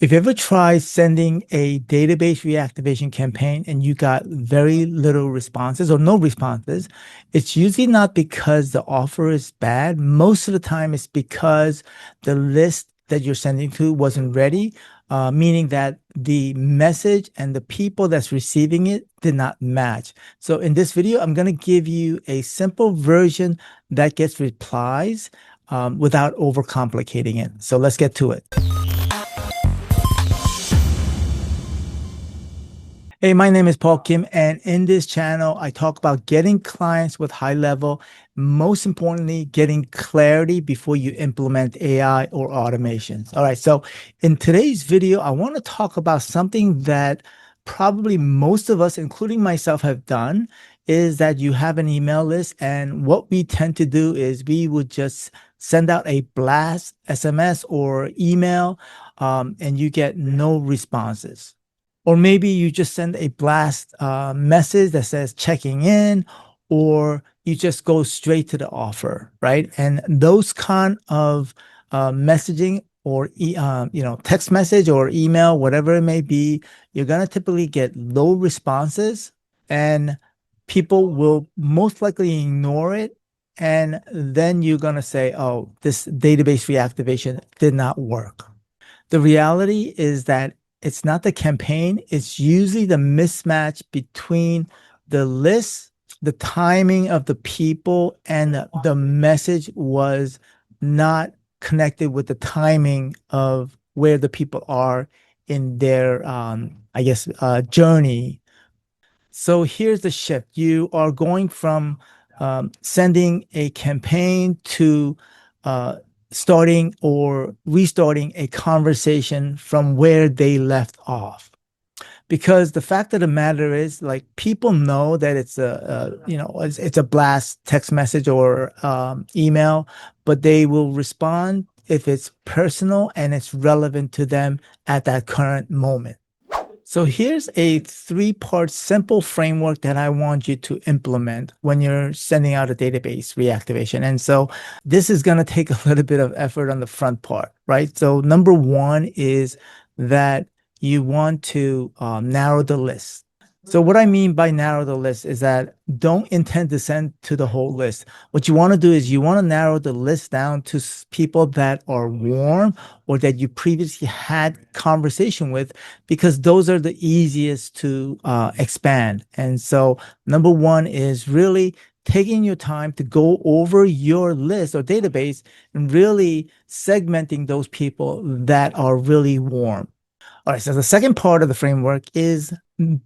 If you ever tried sending a database reactivation campaign and you got very little responses or no responses, it's usually not because the offer is bad. Most of the time, it's because the list that you're sending to wasn't ready, meaning that the message and the people that's receiving it did not match. So in this video, I'm going to give you a simple version that gets replies without overcomplicating it. So let's get to it. Hey, my name is Paul Kim, and in this channel, I talk about getting clients with high level, most importantly, getting clarity before you implement AI or automations. All right, so in today's video, I want to talk about something that probably most of us, including myself, have done, is that you have an email list, and what we tend to do is we would just send out a blast SMS or email, and you get no responses. Or maybe you just send a blast message that says checking in, or you just go straight to the offer, right? And those kind of messaging or text message or email, whatever it may be, you're gonna typically get low responses, and people will most likely ignore it. And then you're gonna say, "Oh, this database reactivation did not work." The reality is that it's not the campaign, it's usually the mismatch between the list, the timing of the people, and the message was not connected with the timing of where the people are in their, journey. So here's the shift. You are going from sending a campaign to starting or restarting a conversation from where they left off. Because the fact of the matter is, like, people know that it's it's a blast text message or email, but they will respond if it's personal and it's relevant to them at that current moment. So here's a three-part simple framework that I want you to implement when you're sending out a database reactivation. And so this is going to take a little bit of effort on the front part, right? So number one is that you want to narrow the list. So what I mean by narrow the list is that don't intend to send to the whole list. What you want to do is you want to narrow the list down to people that are warm or that you previously had conversation with, because those are the easiest to expand. And so number one is really taking your time to go over your list or database and really segmenting those people that are really warm. All right, so the second part of the framework is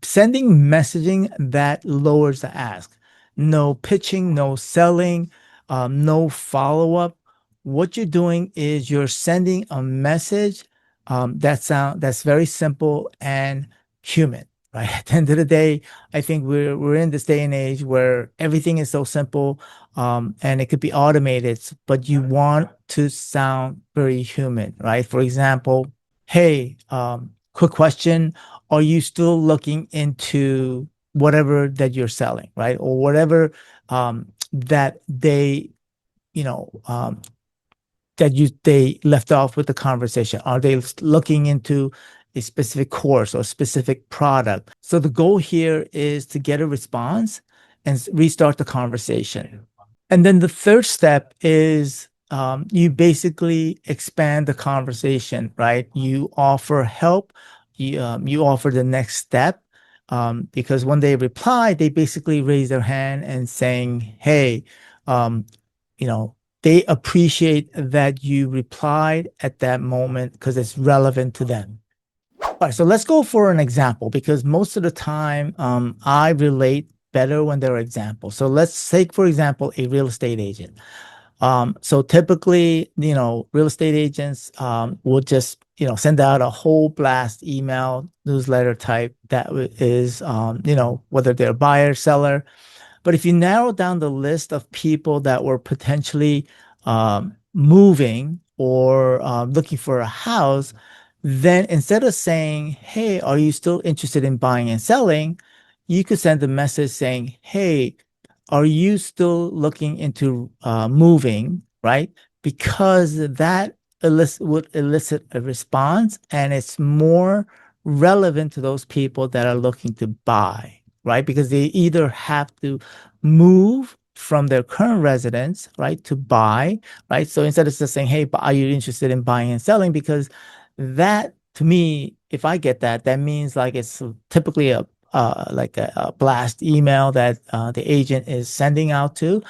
sending messaging that lowers the ask. No pitching, no selling, no follow-up. What you're doing is you're sending a message that's very simple and human, right? At the end of the day, I think we're in this day and age where everything is so simple, and it could be automated, but you want to sound very human, right? For example, hey, quick question. Are you still looking into whatever that you're selling, right? Or whatever that they, you know, they left off with the conversation. Are they looking into a specific course or specific product? So the goal here is to get a response and restart the conversation. And then the third step is you basically expand the conversation, right? You offer help, you offer the next step, because when they reply, they basically raise their hand and saying, hey, they appreciate that you replied at that moment because it's relevant to them. All right, so let's go for an example, because most of the time I relate better when there are examples. So let's take, for example, a real estate agent. So typically, real estate agents will just, send out a whole blast email, newsletter type that is, whether they're buyer, seller. But if you narrow down the list of people that were potentially moving or looking for a house, then instead of saying, hey, are you still interested in buying and selling? You could send a message saying, hey, are you still looking into moving, right? Because that elicit a response, and it's more relevant to those people that are looking to buy, right? Because they either have to move from their current residence, right, to buy, right? So instead of just saying, "Hey, are you interested in buying and selling?" Because that, to me, if I get that, that means like it's typically a blast email that the agent is sending out to.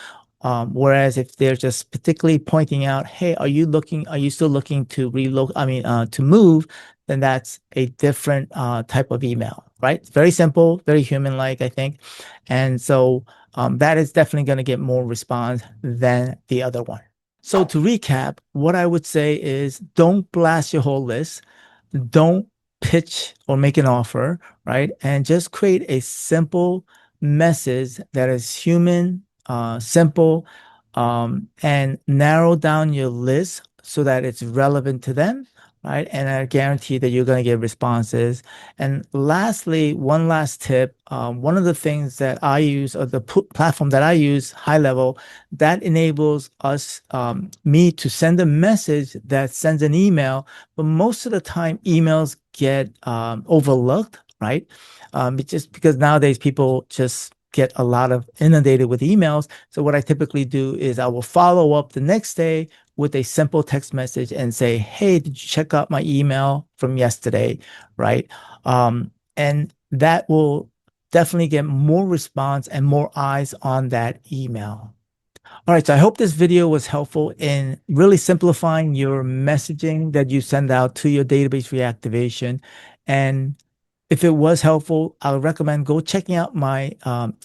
Whereas if they're just particularly pointing out, "Hey, are you still looking to relocate, to move?" Then that's a different type of email, right? It's very simple, very human-like, I think. And so that is definitely going to get more response than the other one. So to recap, what I would say is don't blast your whole list. Don't pitch or make an offer, right? And just create a simple message that is human, simple, and narrow down your list so that it's relevant to them, right? And I guarantee that you're going to get responses. And lastly, one last tip, one of the things that I use, or the platform that I use, HighLevel, that enables me to send a message that sends an email, but most of the time emails get overlooked, right? It's just because nowadays people just get a lot of inundated with emails. So what I typically do is I will follow up the next day with a simple text message and say, "Hey, did you check out my email from yesterday?" Right? And that will definitely get more response and more eyes on that email. All right, so I hope this video was helpful in really simplifying your messaging that you send out to your database reactivation. And if it was helpful, I would recommend go checking out my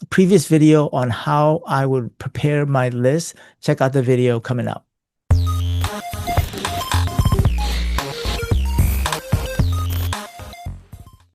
previous video on how I would prepare my list. Check out the video coming up.